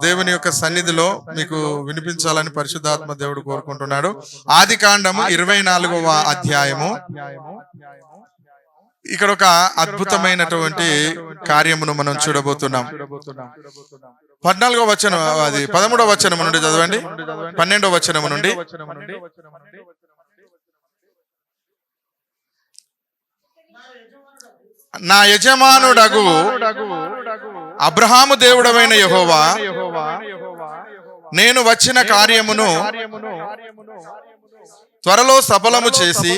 దేవుని యొక్క సన్నిధిలో మీకు వినిపించాలని పరిశుద్ధాత్మ దేవుడు కోరుకుంటున్నాడు. ఆదికాండము 24వ అధ్యాయము. ఇక్కడ ఒక అద్భుతమైనటువంటి కార్యమును మనం చూడబోతున్నాం. 14వ వచనం, అది 13వ వచనం నుండి చదవండి. 12వ వచనం నుండి. నా యజమానుడగు అబ్రహాము దేవుడవైన యెహోవా, నేను వచ్చిన కార్యమును త్వరలో సఫలము చేసి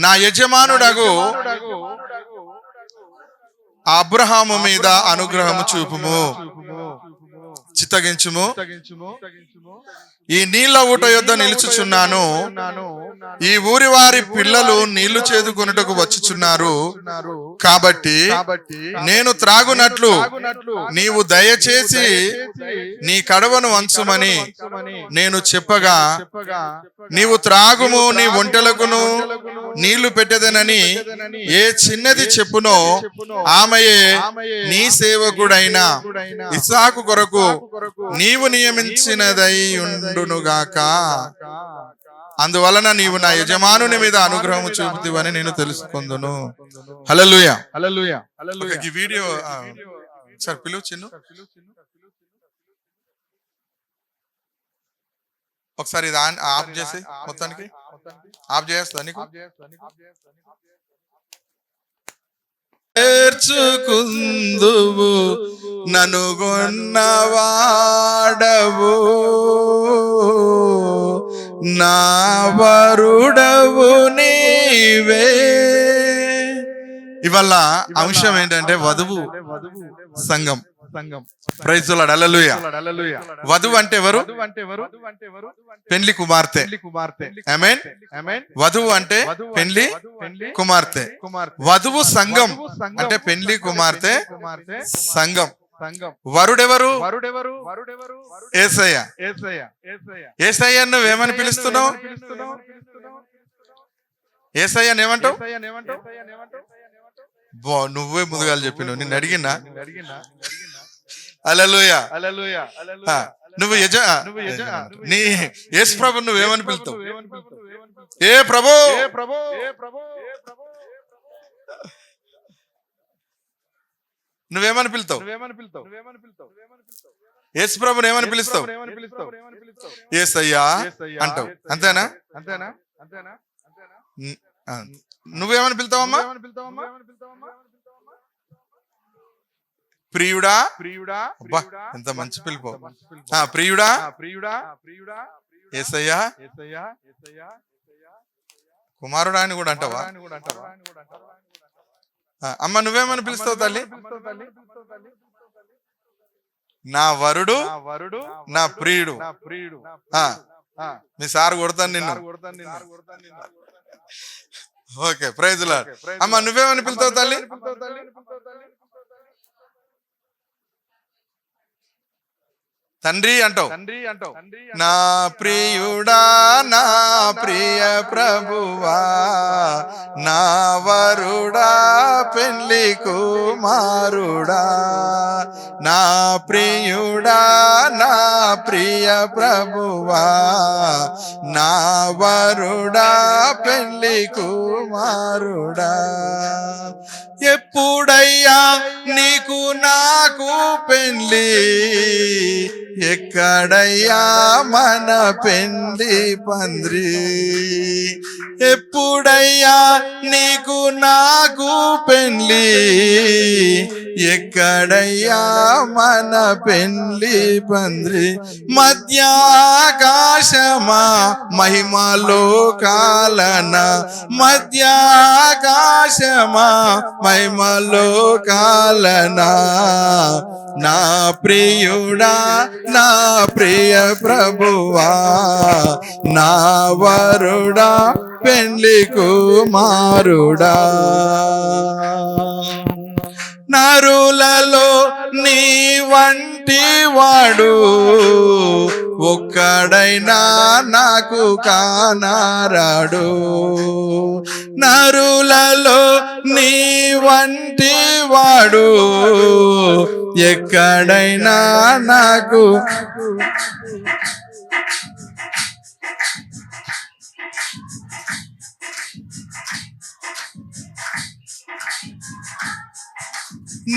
నా యజమానుడగు అబ్రహాము మీద అనుగ్రహము చూపుము, చిత్తగించుము. ఈ నీళ్ల ఊట యొద్ద నిలుచుచున్నాను. ఈ ఊరి వారి పిల్లలు నీళ్లు చేదుకొనుటకు వచ్చుచున్నారు. కాబట్టి నేను త్రాగునట్లు నీవు దయచేసి నీ కడవను వంచుమని నేను చెప్పగా, నీవు త్రాగుము, నీ ఒంటెలకును నీళ్లు పెట్టెదనని ఏ చిన్నది చెప్పునో ఆమెయే నీ సేవకుడైన ఇస్సాకు కొరకు నీవు నియమించినదై ఉండునుగాక. అందువలన నీవు నా యజమానుని మీద అనుగ్రహం చూపుతావని నేను తెలుసుకుందును. హల్లెలూయా. ఈ వీడియో సార్ పిలువు చిన్ను, ఒకసారి ఇది ఆఫ్ చేసి, మొత్తానికి ఆఫ్ చేస్తా. నీకు నేర్చుకుందువు నన్ను గొన్నవాడవు, నా వరుడవు నీవే. ఇవాళ అంశం ఏంటంటే వధువు సంఘం. Praise the Lord. హల్లెలూయా. వధువు అంటే ఎవరు? పెండ్లి కుమార్తె. ఆమేన్. వధువు అంటే పెండ్లి కుమార్తె. వధువు సంఘం అంటే పెండ్లి కుమార్తె సంఘం. వరుడెవరు? యేసయ్య. యేసయ్య నువ్వేమని పిలుస్తున్నావు? యేసయ్యని ఏమంటావు? నువ్వే ముందుగా చెప్పినావు, నిన్ను అడిగినా. హల్లెలూయా. నువ్వు నీ యేసు ప్రభు నువ్వేమని పిలుస్తావు? ఏ ప్రభు. నువ్వేమని పిలుస్తావు? యేసు ప్రభుని ఏమని పిలుస్తావు? యేసయ్యా అంటావు. అంతేనా? నువ్వేమని పిలుతావమ్మా? ప్రియుడా. అబ్బా, ఎంత మంచి పిలుపు. ప్రియుడా, యేసయ్యా, కుమారుడా అని కూడా అంటావా? అమ్మ నువ్వేమని పిలుస్తావు తల్లి? నా వరుడు, నా ప్రియుడు. మీ సార్ కొడతాను నిన్ను. Okay, praise the lord. అమ్మ నువ్వేమని పిలుస్తావు తల్లి? తండ్రి అంటావు. నా ప్రియుడా, నా ప్రియ ప్రభువా, నా వరుడా, పెండ్లి కుమారుడా. నా ప్రియుడా, నా ప్రియ ప్రభువా, నా వరుడా, పెండ్లి కుమారుడా. ఎప్పుడయ్యా నీకు నాకు పెండ్లి, ఎక్కడయ్యా మన పెండ్లి పంద్రి. ఎప్పుడయ్యా నీకు నాకు పెండ్లి, ఎక్కడయ్యా మన పెండ్లి పంద్రి. మధ్యాకాశమా మహిమలోకాలన, మధ్యాకాశమా మహిమలోకాలన. నా ప్రియుడా, నా ప్రియ ప్రభువా, నా వరుడా, పెండ్లి కుమారుడా. నరులలో నీ వంటి వంటి వాడు ఒక్కడైనా నాకు కానారాడు. నరులలో నీ వంటి వాడు ఎక్కడైనా నాకు.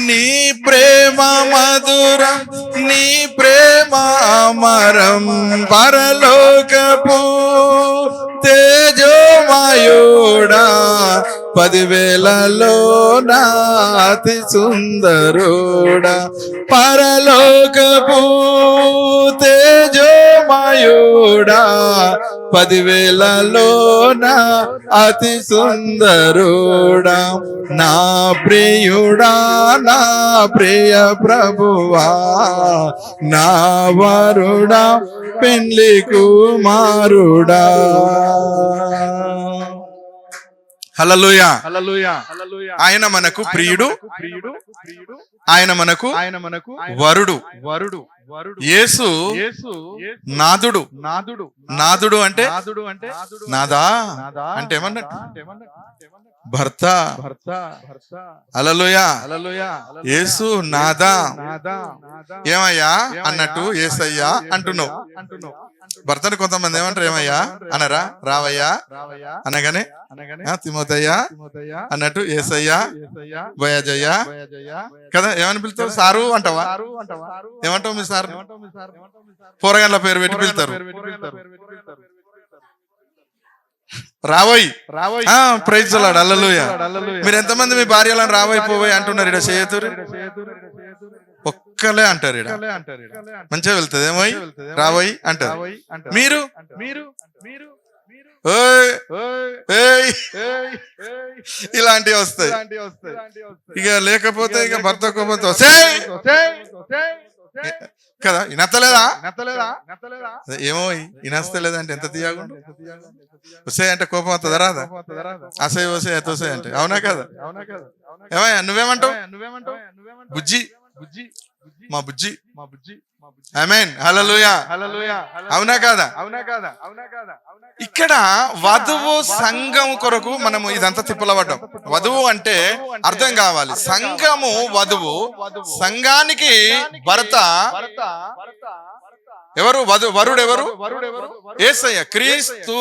నీ ప్రేమ మధురం, నీ ప్రేమ అమరం, పరలోకపు తేజోమయుడా, 10,000లో నాతి సుందరుడా, పరలోకపు తేజోమయుడా, 10,000లో నా అతి సుందరుడా, నా ప్రియుడా, నా ప్రియ ప్రభువా, నా వరుడా, పెండ్లి కుమారుడా. హల్లెలూయా. ఆయన మనకు ప్రియుడు, ఆయన మనకు వరుడు. యేసు నాదుడు. నాదుడు అంటే నాదా అంటే ఏమన్నట్టు? భర్త. హల్లెలూయా. యేసు నాదా ఏమయ్యా అన్నట్టు యేసయ్యా అంటున్నావు. భర్తను కొంతమంది ఏమంటారు? ఏమయ్యా అనరా? రావయ్యా అనగానే తిమోతయ్యా అన్నట్టు యేసయ్యా, బోయజయ్యా కదా. ఏమని పిలుతావు? సారు అంటావా? ఏమంటావు మీ సార్? పోరగాళ్ళ పేరు పెట్టి పిలుతారు. రావోయ్, ప్రైజ్ ది లార్డ్. హల్లెలూయా. మీరు ఎంతమంది మీ భార్యలను రావోయ్ పోవోయ్ అంటున్నారు? ఇడ చేయతురు ఒక్కలే అంటారు. ఇడ మంచిగా వెళ్తుంది ఏమోయ్ రావోయ్ అంటారు. మీరు ఇలాంటివి వస్తాయి. ఇక లేకపోతే ఇక భర్త కోపంతో కదా. ఇనత్తలేదా? ఏమో ఇనస్తలేదా అంటే ఎంత తీయకుండా వసే అంటే కోపం వస్తుందా రాదా? అసే వసే ఎత్తసే అంటే అవునా కదా? ఏమయ్యా నువ్వేమంటావు? బుజ్జి, మా బుజ్జి. ఆమేన్. హల్లెలూయా. అవునా కాదా? ఇక్కడ వధువు సంఘం కొరకు మనము ఇదంతా తిప్పలబడ్డాం. వధువు అంటే అర్థం కావాలి. సంఘము వధువు, సంఘానికి భర్త ఎవరు? వరుడు ఎవరు? యేసయ్య, క్రీస్తు.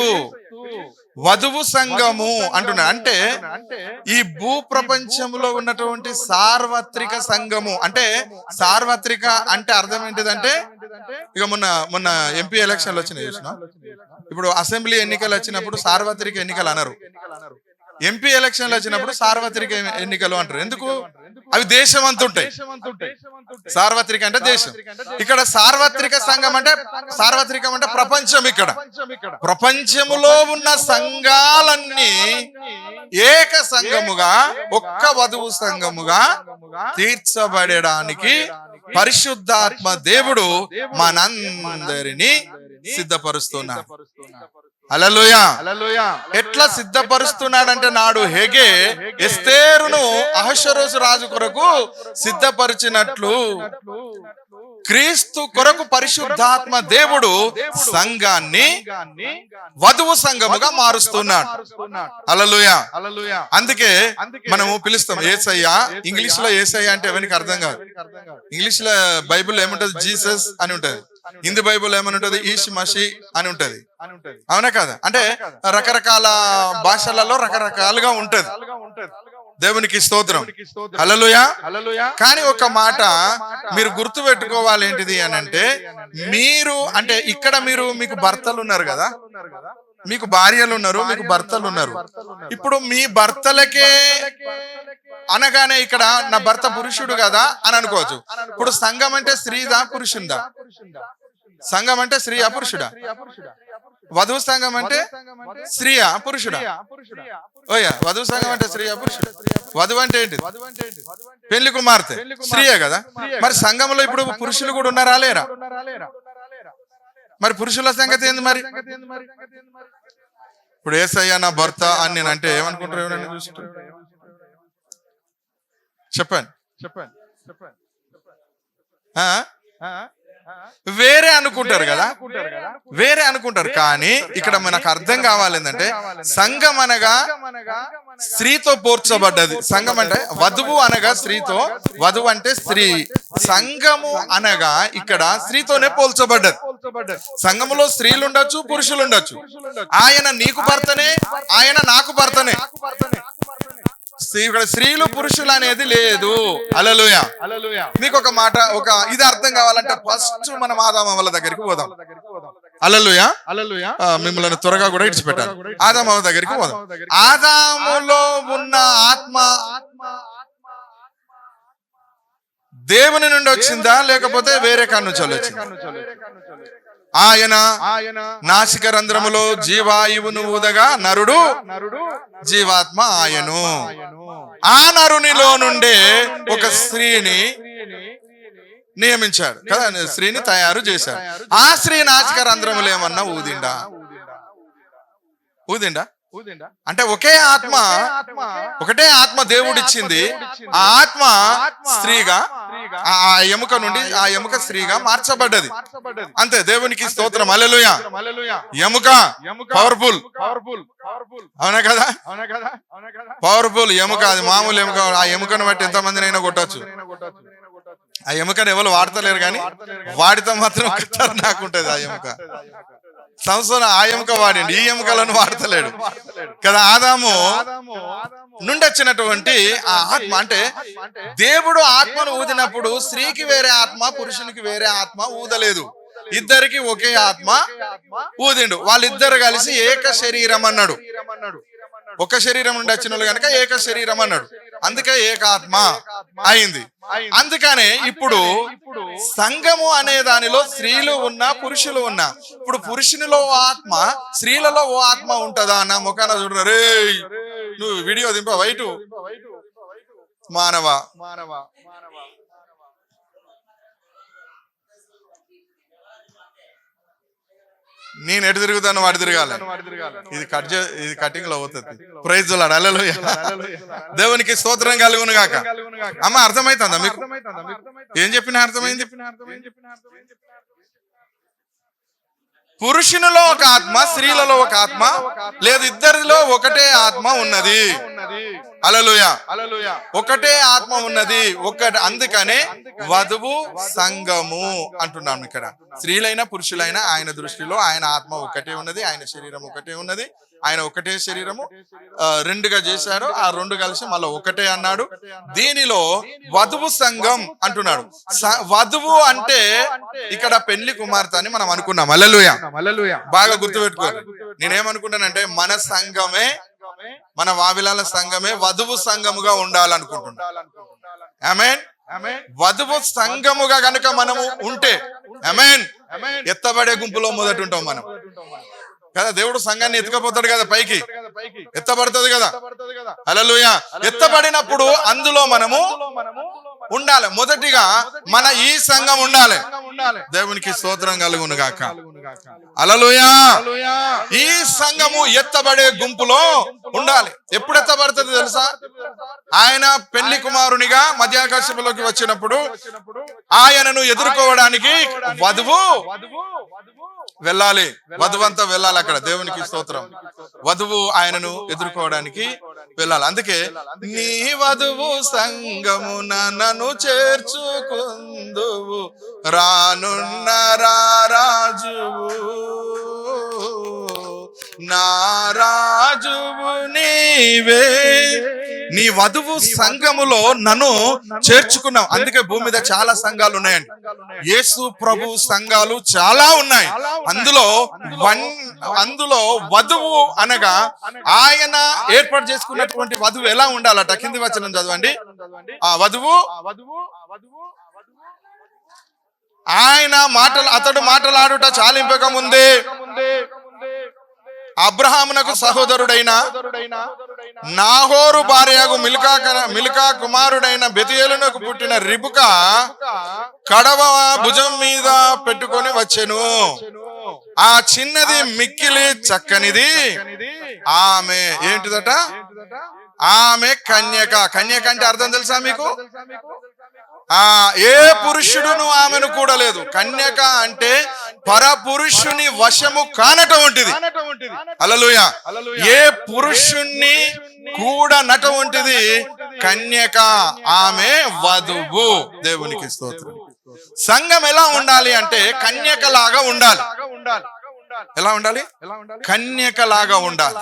వధువు సంఘము అంటున్నా అంటే ఈ భూ ప్రపంచంలో ఉన్నటువంటి సార్వత్రిక సంఘము. అంటే సార్వత్రిక అంటే అర్థం ఏంటిదంటే ఇక మొన్న ఎంపీ ఎలక్షన్లు వచ్చినాయి చూసినా. ఇప్పుడు అసెంబ్లీ ఎన్నికలు వచ్చినప్పుడు సార్వత్రిక ఎన్నికలు అనరు, ఎంపీ ఎలక్షన్లు వచ్చినప్పుడు సార్వత్రిక ఎన్నికలు అంటారు. ఎందుకు? అవి దేశం అంతుంటాయి. సార్వత్రిక అంటే దేశం. ఇక్కడ సార్వత్రిక సంఘం అంటే సార్వత్రికం అంటే ప్రపంచం. ఇక్కడ ప్రపంచములో ఉన్న సంఘాలన్నీ ఏక సంఘముగా, ఒక్క వధువు సంఘముగా తీర్చబడడానికి పరిశుద్ధాత్మ దేవుడు మనందరినీ సిద్ధపరుస్తున్నాడు. హల్లెలూయా. ఎట్లా సిద్ధపరుస్తున్నాడంటే నాడు హేగే ఎస్తేరును అహష్వేరోషు రాజు కొరకు సిద్ధపరిచినట్లు క్రీస్తు కొరకు పరిశుద్ధాత్మ దేవుడు సంఘాన్ని వధువు సంఘముగా మారుస్తున్నాడు. హల్లెలూయా. అందుకే మనము పిలుస్తాం యేసయ్య. ఇంగ్లీష్ లో యేసయ్య అంటే ఎవరికి అర్థం కాదు. ఇంగ్లీష్ లో బైబిల్ ఏముంటది? జీసస్ అని ఉంటది. హిందీ బైబుల్ ఏమని ఉంటది? ఈష్ మషి అని ఉంటది. అవునా కదా? అంటే రకరకాల భాషలలో రకరకాలుగా ఉంటది. దేవునికి స్తోత్రం. హల్లెలూయా. కానీ ఒక మాట మీరు గుర్తు పెట్టుకోవాలి. ఏంటిది అని అంటే మీరు అంటే ఇక్కడ మీకు భర్తలు ఉన్నారు కదా, మీకు భార్యలు ఉన్నారు, మీకు భర్తలు ఉన్నారు. ఇప్పుడు మీ భర్తలకే అనగానే ఇక్కడ నా భర్త పురుషుడు కదా అని అనుకోవచ్చు. ఇప్పుడు సంఘం అంటే స్త్రీదా పురుషుందా? సంఘం అంటే స్త్రీయా పురుషుడా? వధువు సంఘం అంటే స్త్రీయా పురుషుడా? ఓయా, వధువు సంఘం అంటే స్త్రీయా పురుషుడు? వధువు అంటే ఏంటి? పెళ్లి కుమార్తె స్త్రీయే కదా. మరి సంఘంలో ఇప్పుడు పురుషులు కూడా ఉన్నారా లేరా? మరి పురుషుల సంగతి ఏంది? మరి ఇప్పుడు యేసయ్య నా భర్త అని నేను అంటే ఏమనుకుంటారు? ఎవరైనా చూసుకుంటారు? చెప్పండి. వేరే అనుకుంటారు కదా, వేరే అనుకుంటారు. కానీ ఇక్కడ మనకు అర్థం కావాలి ఏంటంటే సంఘం అనగా స్త్రీతో పోర్చబడ్డది. సంఘం అంటే వధువు అనగా స్త్రీతో, వధువు అంటే స్త్రీ. సంఘము అనగా ఇక్కడ స్త్రీతోనే పోల్చబడ్డది. సంఘములో స్త్రీలు ఉండొచ్చు, పురుషులు ఉండొచ్చు. ఆయన నీకు భర్తనే, ఆయన నాకు భర్తనే. ఇక్కడ స్త్రీలు పురుషులు అనేది లేదు. హల్లెలూయా. మీకు ఒక మాట, ఒక ఇది అర్థం కావాలంటే ఫస్ట్ మనం ఆదాము వాళ్ళ దగ్గరికి పోదాం. హల్లెలూయా. మిమ్మల్ని త్వరగా కూడా ఇడిచిపెట్టాలి. ఆదాము వాళ్ళ దగ్గరికి పోదాం. ఆదాములో ఉన్న ఆత్మ దేవుని నుండి వచ్చిందా లేకపోతే వేరే కాడి నుంచి వచ్చిందా? ఆయన నాసిక రంధ్రములో జీవాయువును ఊదగా నరుడు జీవాత్మ ఆయను. ఆ నరునిలో నుండే ఒక స్త్రీని నియమించాడు కదా, స్త్రీని తయారు చేశాడు. ఆ స్త్రీ నాసిక రంధ్రములు ఏమన్నా ఊదిండా? అంటే ఒకే ఆత్మ, ఒకటే ఆత్మ దేవుడిచ్చింది. ఆ ఆత్మ స్త్రీగా, ఆ ఎముక నుండి ఆ ఎముక స్త్రీగా మార్చబడ్డది. అంతే. దేవునికి స్తోత్రం. హల్లెలూయా. ఎముక పవర్ఫుల్, అవునా కదా? పవర్ఫుల్ ఎముక, అది మామూలు ఎముక. ఆ ఎముకను బట్టి ఎంతమందినైనా కొట్టచ్చు. ఆ ఎముకను ఎవరు వాడతలేరు, కానీ వాడితే మాత్రం నాకుంటది ఆ ఎముక. సంవత్సరం ఆ ఎముక వాడిండి, ఈ ఎముకలను వాడతలేడు కదా. ఆదాము నుండి వచ్చినటువంటి ఆ ఆత్మ, అంటే దేవుడు ఆత్మను ఊదినప్పుడు స్త్రీకి వేరే ఆత్మ, పురుషునికి వేరే ఆత్మ ఊదలేదు. ఇద్దరికి ఒకే ఆత్మ ఊదిండు. వాళ్ళిద్దరు కలిసి ఏక శరీరం అన్నాడు. ఒక శరీరం నుండి వచ్చిన వాళ్ళు కనుక ఏక శరీరం అన్నాడు. అందుకే ఏకాత్మ అయింది. అందుకనే ఇప్పుడు సంఘము అనే దానిలో స్త్రీలు ఉన్నా, పురుషులు ఉన్నా. ఇప్పుడు పురుషునిలో ఓ ఆత్మ, స్త్రీలలో ఓ ఆత్మ ఉంటదా? నా ముఖాన చూడరు, రే నువ్వు వీడియో దింప వైటు మానవ. నేను ఎటు తిరుగుతాను వాడు తిరగాలి. ఇది కటింగ్ లో అవుతుంది. Praise Lord. హల్లెలూయా. దేవునికి స్తోత్రం కలుగును గాక. అమ్మ అర్థమైతుందా మీకు? ఏం చెప్పినా అర్థమైంది. పురుషునిలో ఒక ఆత్మ, స్త్రీలలో ఒక ఆత్మ లేదు, ఇద్దరిలో ఒకటే ఆత్మ ఉన్నది. హల్లెలూయా. ఒకటే ఆత్మ ఉన్నది, ఒకటి. అందుకనే వధువు సంఘము అంటున్నాం ఇక్కడ. స్త్రీలైనా పురుషులైనా ఆయన దృష్టిలో ఆయన ఆత్మ ఒకటే ఉన్నది, ఆయన శరీరం ఒకటే ఉన్నది. ఆయన ఒకటే శరీరము రెండుగా చేశాడు, ఆ రెండు కలిసి మళ్ళీ ఒకటే అన్నాడు. దీనిలో వధువు సంఘం అంటున్నాడు. వధువు అంటే ఇక్కడ పెళ్లి కుమార్తె అని మనం అనుకున్నాం. హల్లెలూయా. బాగా గుర్తుపెట్టుకోండి. నేనేమనుకుంటానంటే మన సంఘమే, మన వావిలాల సంఘమే వధువు సంఘముగా ఉండాలనుకుంటున్నా. ఆమేన్. వధువు సంఘముగా గనుక మనము ఉంటే, ఆమేన్, ఎత్తబడే గుంపులో మొదటి ఉంటాం మనం కదా. దేవుడు సంఘాన్ని ఎత్తుకపోతాడు కదా, పైకి ఎత్తబడుతుంది కదా. హల్లెలూయా. ఎత్తబడినప్పుడు అందులో మనము ఉండాలి. మొదటిగా మన ఈ సంఘం ఉండాలి. దేవునికి స్తోత్రం కలుగును గాక. హల్లెలూయా. ఈ సంఘము ఎత్తబడే గుంపులో ఉండాలి. ఎప్పుడు ఎత్తబడుతుంది తెలుసా? ఆయన పెళ్లి కుమారునిగా మధ్యాకాశంలోకి వచ్చినప్పుడు ఆయనను ఎదుర్కోవడానికి వధువు వెళ్ళాలి. వధువంతా వెళ్ళాలి అక్కడ. దేవునికి స్తోత్రం. వధువు ఆయనను ఎదుర్కోవడానికి వెళ్ళాలి. అందుకే నీ వధువు సంఘమున నన్ను చేర్చుకుందువు, రానున్న రాజువు, నా రాజువు నీవే. నీ వధువు సంఘములో నన్ను చేర్చుకున్నావు. అందుకే భూమి మీద చాలా సంఘాలు ఉన్నాయండి. యేసు ప్రభు సంఘాలు చాలా ఉన్నాయి. అందులో వధువు అనగా ఆయన ఏర్పాటు చేసుకున్నటువంటి వధువు ఎలా ఉండాలట? కింది వచనం చదవండి. ఆ వధువు అతడు మాటలాడుట చాలింపక ముందే అబ్రహామునకు సహోదరుడైన నాహోరు భార్యకు మిల్కా కుమారుడైన బెతుయేలునకు పుట్టిన రిబుకా కడవ భుజం మీద పెట్టుకొని వచ్చెను. ఆ చిన్నది మిక్కిలి చక్కనిది. ఆమె ఏంటిదట? ఆమె కన్యక. కన్యక అంటే అర్థం తెలుసా మీకు? ఏ పురుషుడును ఆమెను కూడలేదు. కన్యక అంటే పరపురుషుని వశము కానటువంటిది. హల్లెలూయా. ఏ పురుషుణ్ణి కూడనటువంటిది కన్యక, ఆమె వధువు. దేవునికి స్తోత్రం. సంఘం ఎలా ఉండాలి అంటే కన్యకలాగా ఉండాలి. ఎలా ఉండాలి? కన్యకలాగా ఉండాలి.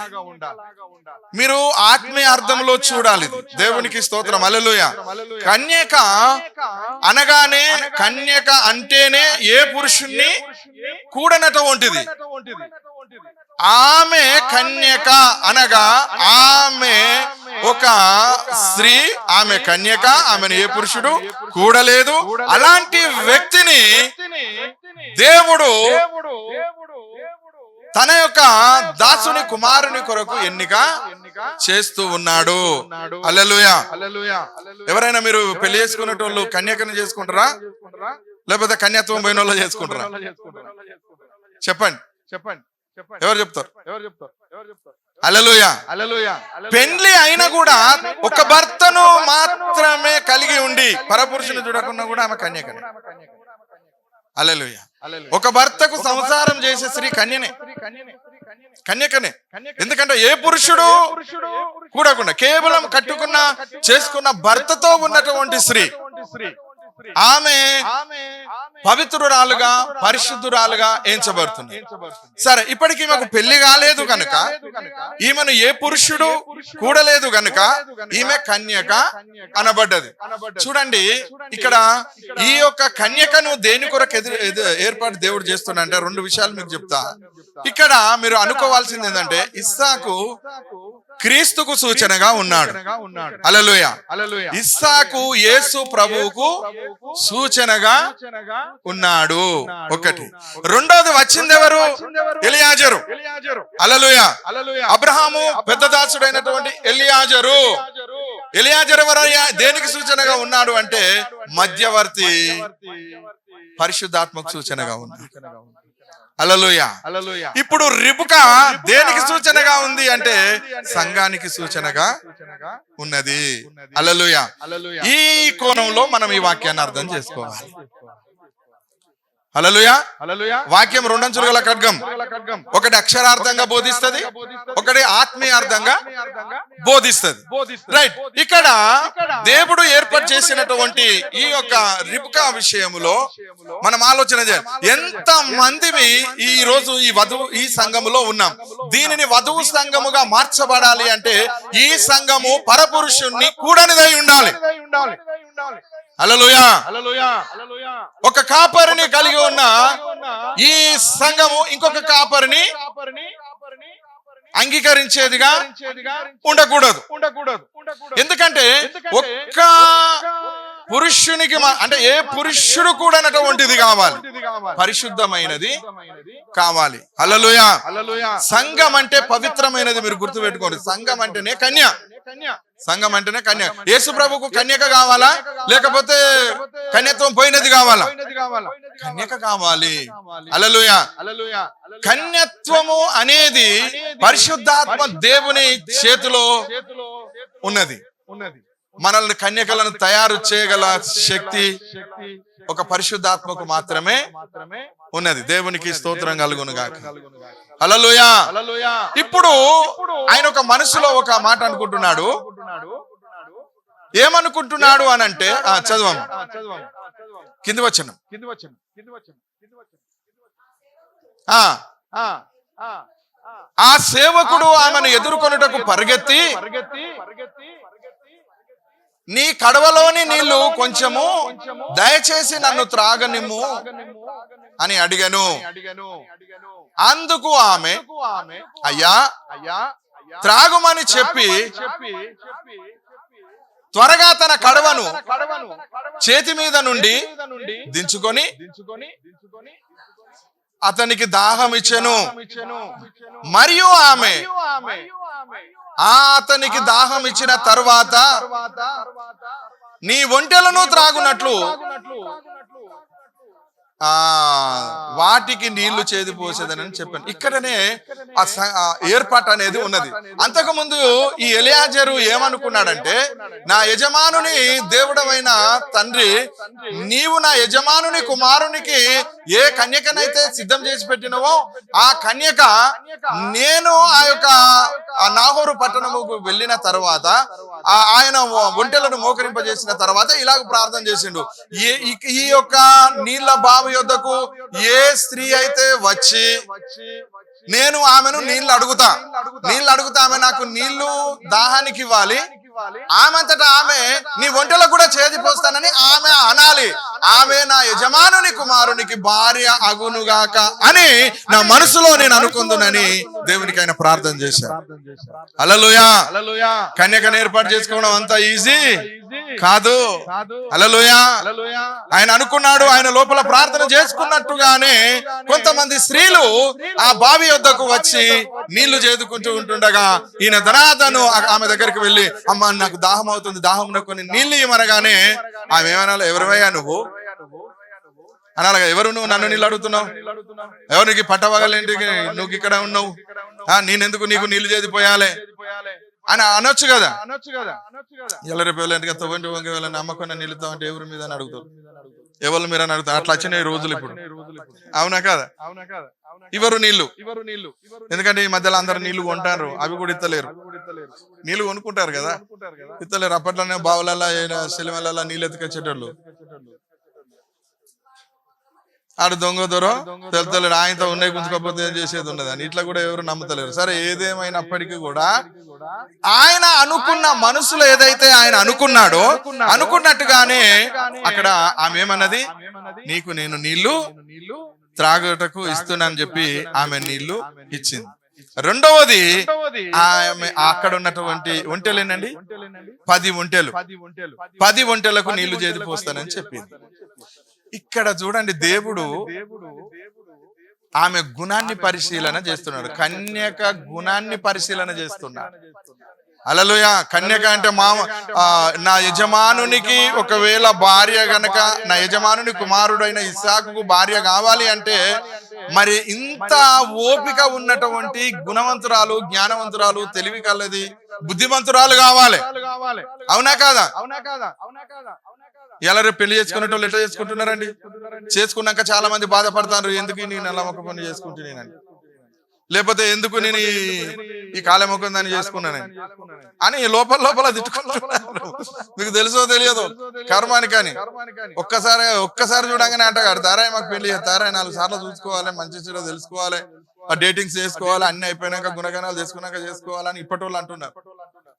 మీరు ఆత్మీయ అర్థంలో చూడాలి. దేవునికి స్తోత్రం. హల్లెలూయా. కన్యక అనగానే, కన్యక అంటేనే ఏ పురుషుణ్ణి కూడనటువంటిది. ఆమె కన్యక అనగా ఆమె ఒక స్త్రీ, ఆమె కన్యక, ఆమెను ఏ పురుషుడు కూడలేదు. అలాంటి వ్యక్తిని దేవుడు తన యొక్క దాసుని కుమారుని కొరకు ఎన్నిక చేస్తూ ఉన్నాడు. హల్లెలూయా. ఎవరైనా మీరు పెళ్లి చేసుకునేటోళ్ళు కన్యకను చేసుకుంటారా, లేకపోతే కన్యాత్వం పోయిన వాళ్ళు చేసుకుంటారా? చెప్పండి. ఎవరు చెప్తారు? హల్లెలూయా. పెండ్లి అయినా కూడా ఒక భర్తను మాత్రమే కలిగి ఉండి పరపురుషుని చూడకుండా కూడా ఆమె కన్యకనే. హల్లెలూయా. ఒక భర్తకు సంసారం చేసే స్త్రీ కన్యకనే. ఎందుకంటే ఏ పురుషుడు కూడకుండా కేవలం కట్టుకున్న చేసుకున్న భర్తతో ఉన్నటువంటి స్త్రీ ఆమె పవిత్రురాలుగా, పరిశుద్ధురాలుగా ఎంచబడుతుంది. సరే, ఇప్పటికీ మాకు పెళ్లి కాలేదు కనుక, ఈమెను ఏ పురుషుడు కూడలేదు గనుక ఈమె కన్యక అనబడ్డది. చూడండి, ఇక్కడ ఈ యొక్క కన్యకను దేని కొరకు ఏర్పాటు దేవుడు చేస్తున్నా అంటే రెండు విషయాలు మీకు చెప్తా. ఇక్కడ మీరు అనుకోవాల్సింది ఏంటంటే ఇస్సాకు క్రీస్తుకు సూచనగా ఉన్నాడు. హల్లెలూయా. ఇస్సాకు యేసు ప్రభువుకు సూచనగా ఉన్నాడు. ఒకటి. రెండోది వచ్చింది ఎవరు? ఎలియాజరు. హల్లెలూయా. అబ్రహాము పెద్ద దాసుడైనటువంటి ఎలియాజరు. ఎలియాజరు ఎవరయ్యా? దేనికి సూచనగా ఉన్నాడు అంటే మధ్యవర్తి, పరిశుద్ధాత్మకు సూచనగా ఉన్నాడు. హల్లెలూయా. ఇప్పుడు రిబ్కా దేనికి సూచనగా ఉంది అంటే సంఘానికి సూచనగా ఉన్నది. హల్లెలూయా. ఈ కోణంలో మనం ఈ వాక్యాన్ని అర్థం చేసుకోవాలి. హల్లెలూయా. వాక్యం రెండంచులు గల ఖడ్గం. ఒకటి అక్షరార్థంగా బోధిస్తుంది, ఒకటి ఆత్మీయార్థంగా బోధిస్తుంది. రైట్. ఇక్కడ దేవుడు ఏర్పాటు చేసినటువంటి ఈ యొక్క రిబ్కా విషయములో మనం ఆలోచన చేయాలి. ఎంత మందివి ఈ రోజు ఈ సంఘములో ఉన్నాం. దీనిని వధువు సంఘముగా మార్చబడాలి అంటే ఈ సంఘము పరపురుషుణ్ణి కూడనిదై ఉండాలి. హల్లెలూయా. ఒక కాపరిని కలిగి ఉన్న ఈ సంఘము ఇంకొక కాపరిని అంగీకరించేదిగా ఉండకూడదు. ఎందుకంటే ఒక్క పురుషునికి అంటే ఏ పురుషుడు కూడా అటువంటిది కావాలి, పరిశుద్ధమైనది కావాలి. హల్లెలూయా. సంఘం అంటే పవిత్రమైనది. మీరు గుర్తుపెట్టుకోండి, సంఘం అంటేనే కన్య. సంఘం అంటేనే కన్య. యేసు ప్రభుకు కన్యక కావాలా, లేకపోతే కన్యత్వం పోయినది కావాలా? కన్యక కావాలి. హల్లెలూయా. కన్యత్వము అనేది పరిశుద్ధాత్మ దేవుని చేతిలో ఉన్నది. మనల్ని కన్యకలను తయారు చేయగల శక్తి ఒక పరిశుద్ధాత్మకు మాత్రమే ఉన్నది. దేవునికి స్తోత్రం కలుగును గాక. హల్లెలూయా. ఇప్పుడు ఆయన ఒక మనసులో ఒక మాట అనుకుంటున్నాడు. ఏమనుకుంటున్నాడు అని అంటే చదవం కింది వచనం. ఆ సేవకుడు ఆమెను ఎదుర్కొనుటకు పరిగెత్తి, నీ కడవలోని నీళ్లు కొంచెము దయచేసి నన్ను త్రాగనిమ్ము అని అడిగను. అందుకు ఆమె, అయ్యా త్రాగుమని చెప్పి త్వరగా తన కడవను చేతి మీద నుండి దించుకొని అతనికి దాహం ఇచ్చెను. మరియు ఆమె అతనికి దాహం ఇచ్చిన తరువాత నీ ఒంటెలను త్రాగునట్లు వాటికి నీళ్లు చేది పోసేదని చెప్పాను. ఇక్కడనే ఆ ఏర్పాటు అనేది ఉన్నది. అంతకుముందు ఈ ఎలియాజరు ఏమనుకున్నాడంటే, నా యజమానుని దేవుడమైన తండ్రి, నీవు నా యజమానుని కుమారునికి ఏ కన్యకనైతే సిద్ధం చేసి పెట్టినవో ఆ కన్యక నేను ఆ యొక్క నాహోరు పట్టణముకు వెళ్ళిన తర్వాత ఆయన ఒంటెలను మోకరింపజేసిన తర్వాత ఇలాగ ప్రార్థన చేసిండు, ఈ యొక్క నీళ్ల బావి యొద్దకు ఏ స్త్రీ అయితే వచ్చి నేను ఆమెను నీళ్లు అడుగుతా ఆమె నాకు నీళ్లు దాహానికి ఇవ్వాలి, ఆమెంతటా ఆమె నీ ఒంటెలకు కూడా చేది పోస్తానని ఆమె అనాలి, ఆమె నా యజమానుని కుమారునికి భార్య అగునుగాక అని నా మనసులో నేను అనుకుందునని దేవునికి ఆయన ప్రార్థన చేశాను. హల్లెలూయా. కన్యకను ఏర్పాటు చేసుకోవడం అంత ఈజీ కాదు. హల్లెలూయా. ఆయన అనుకున్నాడు, ఆయన లోపల ప్రార్థన చేసుకున్నట్టుగానే కొంతమంది స్త్రీలు ఆ బావి వద్దకు వచ్చి నీళ్లు చేదుకుంటూ ఉంటుండగా ఈయన ధనాదను ఆమె దగ్గరికి వెళ్ళి, అమ్మ నాకు దాహం అవుతుంది, దాహం కొన్ని నీళ్లు ఇవ్వనగానే ఆమె ఏమనాలి, ఎవరివయ్యా నువ్వు అనాలగా, ఎవరు నువ్వు నన్ను నీళ్ళు అడుగుతున్నావు, ఎవరు నీకు పట్టవగలేంటి, నువ్వు ఇక్కడ ఉన్నావు, నేనెందుకు నీకు నీళ్లు చేదిపోయాలి అని అనొచ్చు కదా. ఎలా రేపు వెళ్ళండి తవ్వండి వంగి వెళ్ళండి అమ్మకున్న నీళ్ళతో అంటే ఎవరి మీద అని అడుగుతారు, ఎవరు మీరు అని అడుగుతారు. అట్లా వచ్చినాయి రోజులు ఇప్పుడు, అవునా కదా. ఇవరు నీళ్లు, ఎందుకంటే ఈ మధ్యలో అందరు నీళ్లు కొంటారు, అవి కూడా ఇత్తలేరు. నీళ్లు కొనుక్కుంటారు కదా, ఇత్తలేరు. అప్పట్లోనే బావులలో సెలవులలో నీళ్ళు ఎత్తుకొచ్చేటోళ్ళు. ఆడు దొంగ దొర తెలుతలేడు, ఆయనతో ఉన్నాయి గుంజుకోకపోతే ఏం చేసేది ఉన్నది అని ఇట్లా కూడా ఎవరు నమ్ముతలేరు. సరే, ఏదేమైనప్పటికీ కూడా ఆయన అనుకున్న మనసులో ఏదైతే ఆయన అనుకున్నాడో అనుకున్నట్టుగానే అక్కడ ఆమె ఏమన్నది, నీకు నేను నీళ్లు త్రాగుటకు ఇస్తున్నానని చెప్పి ఆమె నీళ్లు ఇచ్చింది. రెండవది, ఆమె అక్కడ ఉన్నటువంటి ఒంటెలేనండి 10 ఒంటెలు, 10 ఒంటెలకు నీళ్లు చేది పోస్తానని చెప్పింది. ఇక్కడ చూడండి, దేవుడు ఆమె గుణాన్ని పరిశీలన చేస్తున్నాడు, కన్యక గుణాన్ని పరిశీలన చేస్తున్నాడు. హల్లెలూయా. కన్యక అంటే నా యజమానునికి ఒకవేళ భార్య గనక, నా యజమానుని కుమారుడైన ఇస్సాకుకు భార్య కావాలి అంటే మరి ఇంత ఓపిక ఉన్నటువంటి గుణవంతురాలు, జ్ఞానవంతురాలు, తెలివి కలది, బుద్ధిమంతురాలు కావాలి, అవునా కాదా. ఎలా రేపు పెళ్లి చేసుకునేటోళ్ళు ఎట్లా చేసుకుంటున్నారండి, చేసుకున్నాక చాలా మంది బాధపడతారు, ఎందుకు నేను అలా ఒక పని చేసుకుంటున్నాను, లేకపోతే ఎందుకు నేను ఈ కాలం ఒక దాన్ని చేసుకున్నానని అని లోపల తిట్టుకుంటున్నారు. మీకు తెలుసో తెలియదు కర్మానికని. ఒక్కసారి చూడంగానే అంటారు, తారాయి మాకు పెళ్లి చేస్తారా, 4 సార్లు చూసుకోవాలి, మంచి చెడు తెలుసుకోవాలి, డేటింగ్స్ చేసుకోవాలి, అన్ని అయిపోయినాక గుణగణాలు చేసుకున్నాక చేసుకోవాలని ఇప్పటోళ్ళు అంటున్నారు,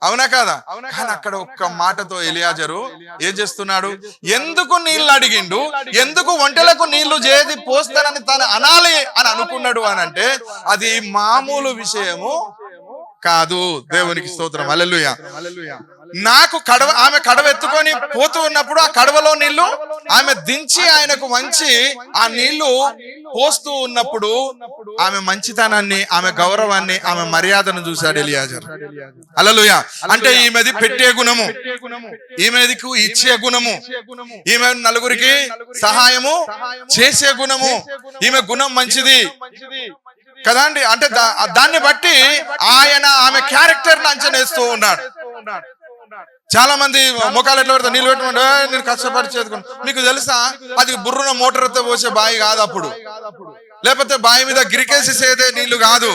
అవునా కాదా. కానీ అక్కడ ఒక్క మాటతో ఎలియాజరు ఏం చేస్తున్నాడు, ఎందుకు నీళ్లు అడిగిండు, ఎందుకు ఒంటెలకు నీళ్లు చేది పోస్తానని తను అనాలి అని అనుకున్నాడు అని అంటే అది మామూలు విషయము కాదు. దేవునికి స్తోత్రం. హల్లెలూయా. నాకు ఆమె కడవ ఎత్తుకొని పోతూ ఉన్నప్పుడు ఆ కడవలో నీళ్లు ఆమె దించి ఆయనకు వంచి ఆ నీళ్లు పోస్తూ ఉన్నప్పుడు ఆమె మంచితనాన్ని, ఆమె గౌరవాన్ని, ఆమె మర్యాదను చూశాడు ఎలియాజర్. హల్లెలూయా. అంటే ఈమెది పెట్టే గుణము, ఈమెదికు ఇచ్చే గుణము, ఈమె నలుగురికి సహాయము చేసే గుణము, ఈమె గుణం మంచిది కదా అండి. అంటే దాన్ని బట్టి ఆయన ఆమె క్యారెక్టర్ ని అంచనా వేస్తూ ఉన్నాడు. చాలా మంది ముఖాలు ఎట్లా పెడతారు, నీళ్ళు పెట్టమంటే నేను కష్టపడి చేతుకున్నాను. మీకు తెలుసా, అది బుర్రున మోటార్తో పోసే బావి కాదు అప్పుడు, లేకపోతే బావి మీద గిరికేసేదే నీళ్లు కాదు.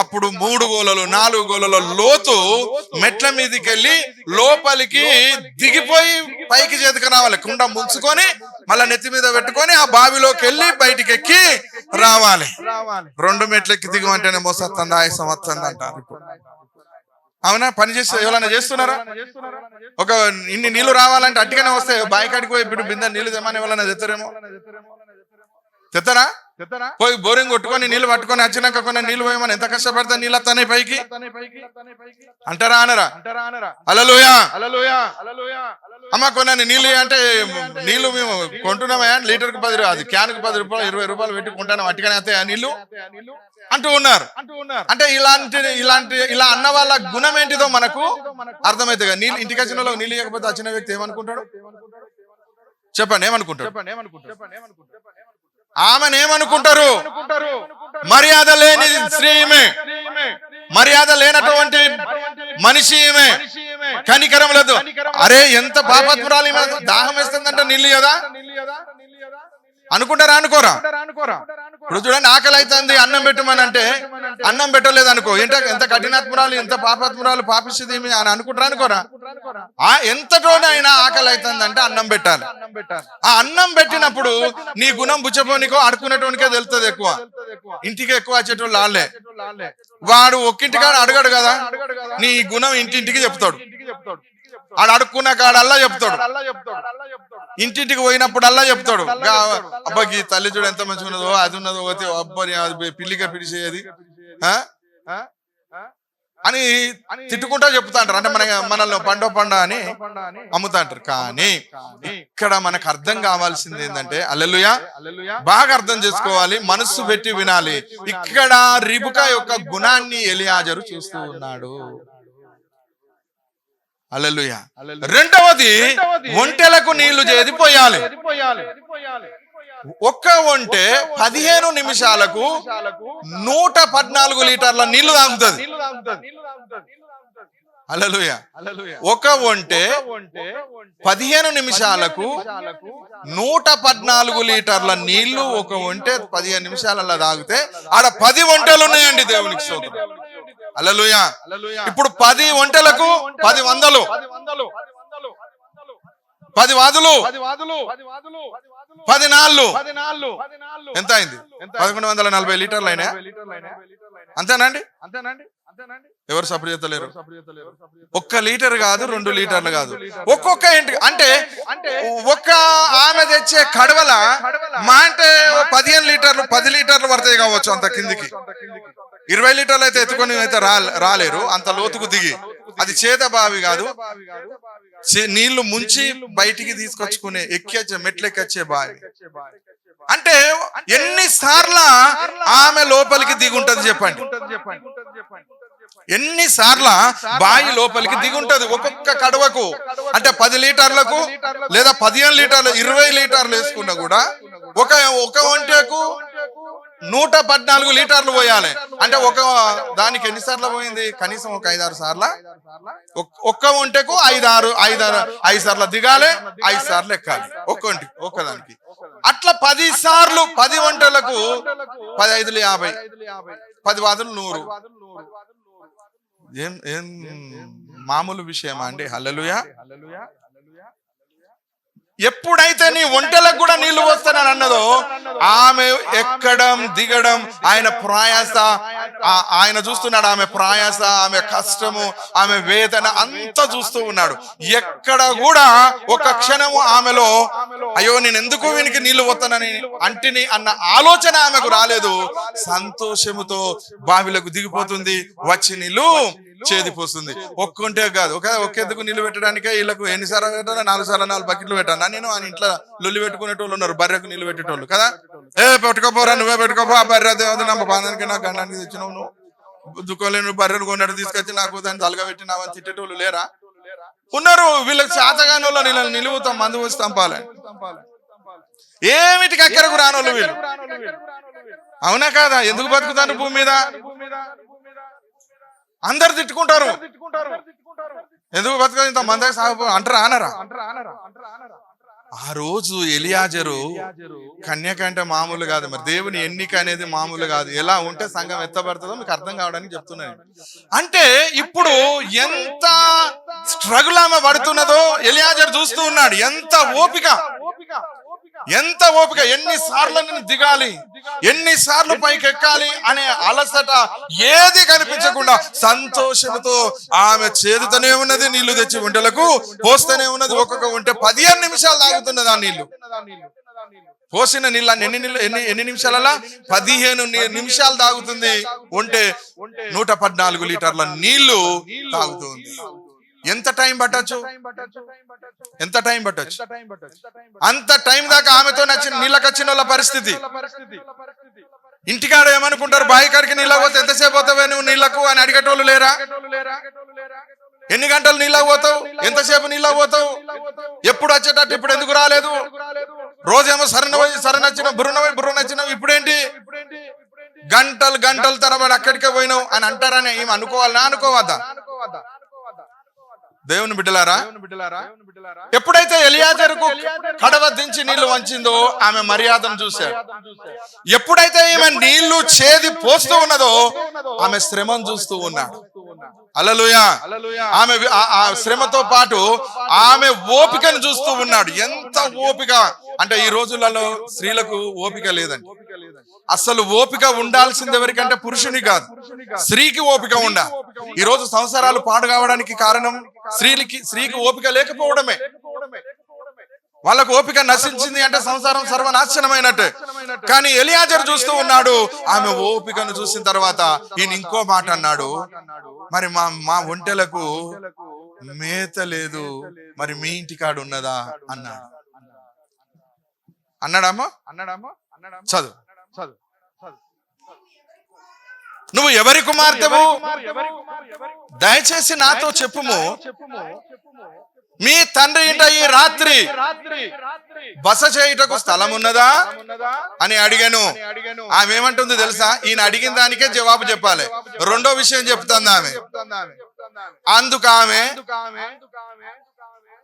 అప్పుడు 3 గోళలు 4 గోళల లోతు మెట్ల మీదకి వెళ్ళి లోపలికి దిగిపోయి పైకి చేతికి రావాలి, కుండ ముంచుకొని మళ్ళా నెత్తి మీద పెట్టుకొని ఆ బావిలోకి వెళ్ళి బయటికి ఎక్కి రావాలి. 2 మెట్లు ఎక్కి దిగమంటేనే మోసత్తంది, ఆయాసం వస్తుంది అంటారు. అవునా. పని చేస్తే ఎవరైనా చేస్తున్నారా, ఒక ఇన్ని నీళ్లు రావాలంటే అట్టిగానే వస్తాయి, బావి కాడికి పోయి ఇప్పుడు బిందె నీళ్లు తెమ్మని ఎవరైనా తెస్తారేమో, తెస్తారా. పోయి బోరింగ్ కొట్టుకొని నీళ్లు పట్టుకొని వచ్చినాక కొన్ని నీళ్లు పోయమని ఎంత కష్టపడతా నీళ్ళు వస్తాయి పైకి అంటారా అనరా. హల్లెలూయా. అమ్మ కొన్ని నీళ్ళు అంటే నీళ్లు మేము కొంటున్నామా, లీటర్కి 10 రూపాయలు, అది క్యాన్కి 10 రూపాయలు 20 రూపాయలు పెట్టి కొంటాను, అట్టిగానే వస్తాయి ఆ నీళ్లు అంటూ ఉన్నారు. అంటే ఇలా అన్న వాళ్ళ గుణం ఏంటిదో మనకు అర్థమైతే కదా. నీళ్ళు ఇంటికి వచ్చిన వాళ్ళకి నీళ్ళు ఇవ్వకపోతే వచ్చిన వ్యక్తి ఏమనుకుంటాడు చెప్పండి, ఏమనుకుంటాడు. ఆమెనేమనుకుంటారు? మర్యాద లేని స్త్రీ ఈమె, మర్యాద లేనటువంటి మనిషి ఈమె, కనికరం లేదు. అరే ఎంత పాపాత్మురాలు ఈమె, దాహం వేస్తుందంటే నీళ్ళు కదా అనుకుంటారా? అనుకోరా? ఇప్పుడు చూడండి, ఆకలి అవుతుంది అన్నం పెట్టమని అంటే అన్నం పెట్టలేదు అనుకో, ఎంత కఠినాత్మురాలు, ఎంత పాపాత్మురాలు, పాపిస్తుంది అని అనుకుంటారా? అనుకోరా? ఎంతటోనైనా ఆకలి అవుతుంది అంటే అన్నం పెట్టాలి. ఆ అన్నం పెట్టినప్పుడు నీ గుణం బుచ్చపోనికో అడుకునేటోనికే తెలుస్తుంది. ఎక్కువ ఇంటికి ఎక్కువ వచ్చేటోళ్ళు వాళ్ళే. వాడు ఒక్కింటికాడ అడగడు కదా, నీ గుణం ఇంటింటికి చెప్తాడు. ఆడు అడుక్కున్న కాడల్లా చెప్తాడు, ఇంటింటికి పోయినప్పుడల్లా చెప్తాడు. అబ్బాకి తల్లి చూడు ఎంత మంచిగా ఉన్నదో, అది ఉన్నదో, అబ్బాయి పిల్లిగా పిలిచేది అని తిట్టుకుంటా చెప్తా అంటారు. అంటే మనల్ని పండ అని అమ్ముతా అంటారు. కానీ ఇక్కడ మనకు అర్థం కావాల్సింది ఏంటంటే, హల్లెలూయా, బాగా అర్థం చేసుకోవాలి, మనస్సు పెట్టి వినాలి. ఇక్కడ రిబకా యొక్క గుణాన్ని ఎలియాజరు చూస్తూ ఉన్నాడు. హల్లెలూయా. రెండవది, ఒంటెలకు నీళ్లు చేది పోయాలి. ఒక్క ఒంటె 15 నిమిషాలకు 114 లీటర్ల నీళ్లు తాగుతుంది. హల్లెలూయా. ఒక ఒంటె 15 నిమిషాలకు 114 లీటర్ల నీళ్లు ఒక ఒంటె 15 నిమిషాలలో తాగితే ఆడ 10 ఒంటెలు ఉన్నాయండి. దేవునికి స్తోత్రం. హల్లెలూయా. ఇప్పుడు 10 ఒంటెలకు 10 వందలు, 10 వాదులు, 10 నాళ్ళు ఎంత అయింది? 1140 లీటర్లు అయినా. అంతేనండి? ఎవరు సపోర్ట్ చేస్తలేరు? 1 లీటర్ కాదు, 2 లీటర్లు కాదు, ఒక్కొక్క ఇంటి అంటే ఒక్క ఆమె తెచ్చే కడవల మా అంటే 15 లీటర్లు 10 లీటర్లు పడతాయి కావచ్చు. అంత కిందికి 20 లీటర్లు అయితే ఎత్తుకొని అయితే రాలేరు, అంత లోతుకు దిగి. అది చేత బావి కాదు, నీళ్లు ముంచి బయటికి తీసుకొచ్చుకునే మెట్లెక్కొచ్చే బావి. అంటే ఎన్నిసార్లు ఆమె లోపలికి దిగుంటది చెప్పండి? ఎన్నిసార్ల బావి లోపలికి దిగుంటది ఒక్కొక్క కడవకు? అంటే 10 లీటర్లకు లేదా 15 లీటర్లు 20 లీటర్లు వేసుకున్నా కూడా ఒక ఒంటెకు 114 లీటర్లు పోయాలి. అంటే ఒక దానికి ఎన్నిసార్లు పోయింది? కనీసం ఒక 5-6 సార్ల. ఒక్క ఒంటెకు 5 సార్లు దిగాలి, 5 సార్లు ఎక్కాలి ఒక్కదానికి. అట్లా 10 సార్లు 10 ఒంటెలకు 10 5 50, 10 వాదులు 100. ఏం మామూలు విషయమా అండి? హల్లెలూయా. ఎప్పుడైతే నీ ఒంటెలకు కూడా నీళ్లు వస్తానని అన్నదో, ఆమె ఎక్కడం దిగడం, ఆయన ప్రయాస, ఆయన చూస్తున్నాడు. ఆమె ప్రయాస, ఆమె కష్టము, ఆమె వేదన అంతా చూస్తూ ఉన్నాడు. ఎక్కడ కూడా ఒక క్షణము ఆమెలో అయ్యో నేను ఎందుకు వీనికి నీళ్లు వస్తానని అంటిని అన్న ఆలోచన ఆమెకు రాలేదు. సంతోషముతో బావిలకు దిగిపోతుంది, వచ్చి నీళ్లు చేదిపోతుంది. ఒక్కొంటే కాదు, ఒక్కెందుకు నీళ్లు పెట్టడానికే వీళ్ళకు ఎన్నిసార్లు పెట్టాను? 4 సార్లు 4 బకెట్లు పెట్టాను. నేను ఆయన ఇంట్లో లొల్లి పెట్టుకునేటోళ్ళు ఉన్నారు, బర్రెకు నీళ్లు పెట్టేటోళ్ళు కదా. పెట్టుకోపోరా, నువ్వే పెట్టుకోపో, ఆ బర్రె దేవత నా బాధానికి నా గండానికి తెచ్చినావు, నువ్వు దుఃఖంలో బర్రెను కొన్నట్టు తీసుకొచ్చి నాకు దాన్ని తలగా పెట్టినావని తిట్టేటోళ్ళు లేరా? ఉన్నారు. వీళ్ళకి శాతగాని వాళ్ళు నీళ్ళని నిలువుతాం, మందు వచ్చి తంపాలి. ఏమిటికి అక్కడకు రానోళ్ళు వీళ్ళు. అవునా కాదా? ఎందుకు బతుకుతాను భూమి మీద? అందరు తిట్టుకుంటారు, ఎందుకు బతుక ఇంత మంది సాగు అంటారా అనరా? ఆ రోజు ఎలియాజరు కన్యక అంటే మామూలు కాదు. మరి దేవుని ఎన్నిక అనేది మామూలు కాదు. ఎలా ఉంటే సంఘం ఎత్తబడుతుందో మీకు అర్థం కావడానికి చెప్తున్నాను. అంటే ఇప్పుడు ఎంత స్ట్రగుల్ ఆమె పడుతున్నదో ఎలియాజరు చూస్తూ ఉన్నాడు. ఎంత ఓపిక, ఎన్నిసార్లు నేను దిగాలి, ఎన్నిసార్లు పైకి ఎక్కాలి అనే అలసట ఏది కనిపించకుండా సంతోషంతో ఆమె చేదుతూనే ఉన్నది. నీళ్లు తెచ్చి ఒంటెలకు పోస్తూనే ఉన్నది. ఒక్కొక్క ఒంటె 15 నిమిషాలు తాగుతున్నది. ఆ నీళ్లు పోసిన నీళ్ళని ఎన్ని నిమిషాలలో? 15 నిమిషాలు తాగుతుంది. ఒంటె 114 లీటర్ల నీళ్లు తాగుతుంది. ఎంత టైం పట్టచ్చు? అంత టైం దాకా ఆమెతో నీళ్ళకి వచ్చిన వాళ్ళ పరిస్థితి. ఇంటికాడ ఏమనుకుంటారు? బావి కాడికి నీళ్ళకి పోతే ఎంతసేపు పోతావే నువ్వు నీళ్లకు అని అడిగేటోళ్ళు లేరా? ఎన్ని గంటలు నీళ్ళకి పోతావు? ఎంతసేపు నీళ్ళకి పోతావు? ఎప్పుడు వచ్చేటట్టు ఇప్పుడు ఎందుకు రాలేదు? రోజేమో సరనచ్చిన బుర్ర నచ్చినావు, ఇప్పుడేంటి గంటలు తరబడి అక్కడికే పోయినావు అని అంటారని ఏమి అనుకోవాలనా అనుకోవద్దా? దేవుని బిడ్డలారా, ఎప్పుడైతే ఎలియాజరుకు కడవ దించి నీళ్లు వంచిందో ఆమె మర్యాదను చూశాడు. ఎప్పుడైతే ఈమె నీళ్లు చేది పోస్తూ ఉన్నదో ఆమె శ్రమను చూస్తూ ఉన్నాడు. హల్లెలూయా. ఆమె ఆ శ్రమతో పాటు ఆమె ఓపికను చూస్తూ ఉన్నాడు. ఎంత ఓపిక అంటే ఈ రోజులలో స్త్రీలకు ఓపిక లేదండి. అసలు ఓపిక ఉండాల్సింది ఎవరికంటే పురుషుని కాదు, స్త్రీకి ఓపిక ఉండాలి. ఈ రోజు సంసారాలు పాడు కావడానికి కారణం స్త్రీకి ఓపిక లేకపోవడమే. వాళ్ళకు ఓపిక నశించింది అంటే సంసారం సర్వనాశనమైనట్టే. కానీ ఎలియాజరు చూస్తూ ఉన్నాడు. ఆమె ఓపికను చూసిన తర్వాత ఈయన ఇంకో మాట అన్నాడు, మరి మా ఒంటెలకు మేత లేదు, మరి మీ ఇంటికాడు ఉన్నదా అన్నాడమ్మా. చదువు. నువ్వు ఎవరి కుమార్తెవు? దయచేసి నాతో చెప్పుము. మీ తండ్రి ఇంట ఈ రాత్రి బస చేయుటకు స్థలం ఉన్నదా అని అడిగాను. ఆమె ఏమంటుంది తెలుసా? ఈయన అడిగిన దానికే జవాబు చెప్పాలి. రెండో విషయం చెప్తుంది ఆమె. అందుకు ఆమె,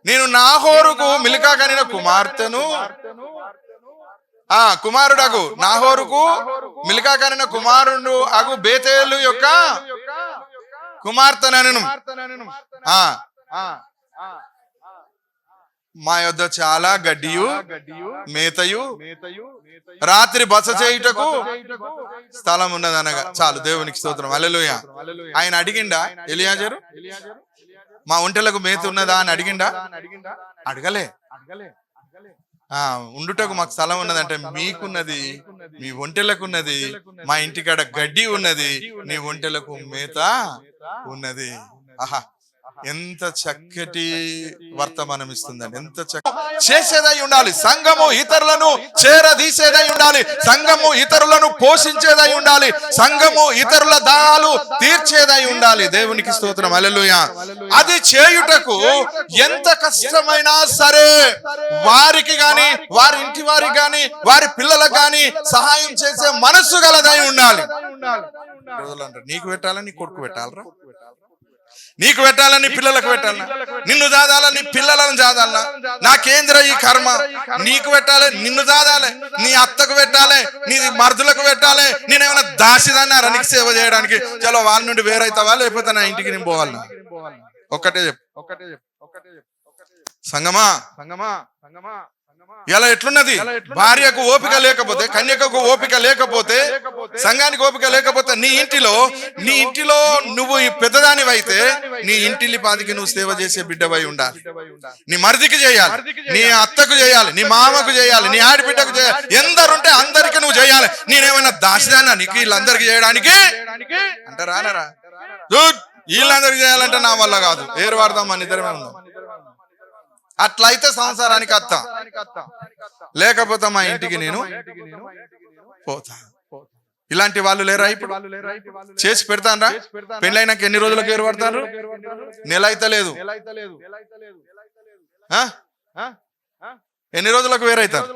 నేను నాహోరుకు మిల్కా కనిన కుమార్తెను, కుమారుడగు నాహోరుకు మిల్కా కనిన కుమారుడు అగు బేతేలు యొక్క కుమార్తెనను. మా యొద్ద చాలా గడ్డియు మేతయు రాత్రి బస చేయుటకు స్థలం ఉన్నదనగా. చాలు, దేవునికి స్తోత్రం. హల్లెలూయా. ఆయన అడిగిండా ఎలియాజరు మా ఒంటెలకు మేత ఉన్నదా అని అడిగిండా? అడగలే. ఉండుటకు మాకు స్థలం ఉన్నదంటే మీకున్నది, మీ ఒంటెలకున్నది, మా ఇంటికాడ గడ్డి ఉన్నది, నీ ఒంటెలకు మేత ఉన్నది. ఆహా, ఎంత చక్కటి వర్తమానం ఇస్తుందండి. ఎంత చేసేదై ఉండాలి సంఘము, ఇతరులను చేరదీసేదై ఉండాలి సంఘము, ఇతరులను పోషించేదై ఉండాలి సంఘము, ఇతరుల దాహాలు తీర్చేదై ఉండాలి. దేవునికి స్తోత్రం. హల్లెలూయా. అది చేయుటకు ఎంత కష్టమైనా సరే వారికి గాని, వారి ఇంటి వారికి గాని, వారి పిల్లలకు గాని సహాయం చేసే మనస్సు గలదై ఉండాలి. నీకు పెట్టాలని కొడుకు పెట్టాలరా, నీకు పెట్టాలని పిల్లలకు పెట్టాలనా, నిన్ను జాదాలని పిల్లలను జాదాలనా? నాకేంద్ర ఈ కర్మ? నీకు పెట్టాలి, నిన్ను జాదాలి, నీ అత్తకు పెట్టాలి, నీ మరుదులకు పెట్టాలి. నేనేమైనా దాసిదాన్నారా నీకు సేవ చేయడానికి? చలో వాళ్ళ నుండి వేరైతావా, లేకపోతే నా ఇంటికి నేను పోవాలన్నా? ఒక్కటే చెప్పు సంగమా. ఇలా ఎట్లున్నది? భార్యకు ఓపిక లేకపోతే, కన్యకకు ఓపిక లేకపోతే, సంఘానికి ఓపిక లేకపోతే, నీ ఇంటిలో నువ్వు పెద్దదానివైతే నీ ఇంటిల్లి పాదికి నువ్వు సేవ చేసే బిడ్డవై ఉండాలి. నీ మరిదికి చేయాలి, నీ అత్తకు చేయాలి, నీ మామకు చేయాలి, నీ ఆడిబిడ్డకు చేయాలి. ఎందరుంటే అందరికి నువ్వు చేయాలి. నేనేమైనా దాసిదానా నీకు వీళ్ళందరికి చేయడానికి అంటే రానరా? వీళ్ళందరికి చేయాలంటే నా వల్ల కాదు. ఏరు వాడదాం, మన ఇద్దరమే ఉందాం. అట్లయితే సంసారానికి అత్త, లేకపోతే మా ఇంటికి నేను పోతా. ఇలాంటి వాళ్ళు లేరా? ఇప్పుడు చేసి పెడతానరా? పెళ్ళైనాక ఎన్ని రోజులకు ఏరు పడతారు? నెల అయితే లేదు. ఎన్ని రోజులకు వేరైతారు?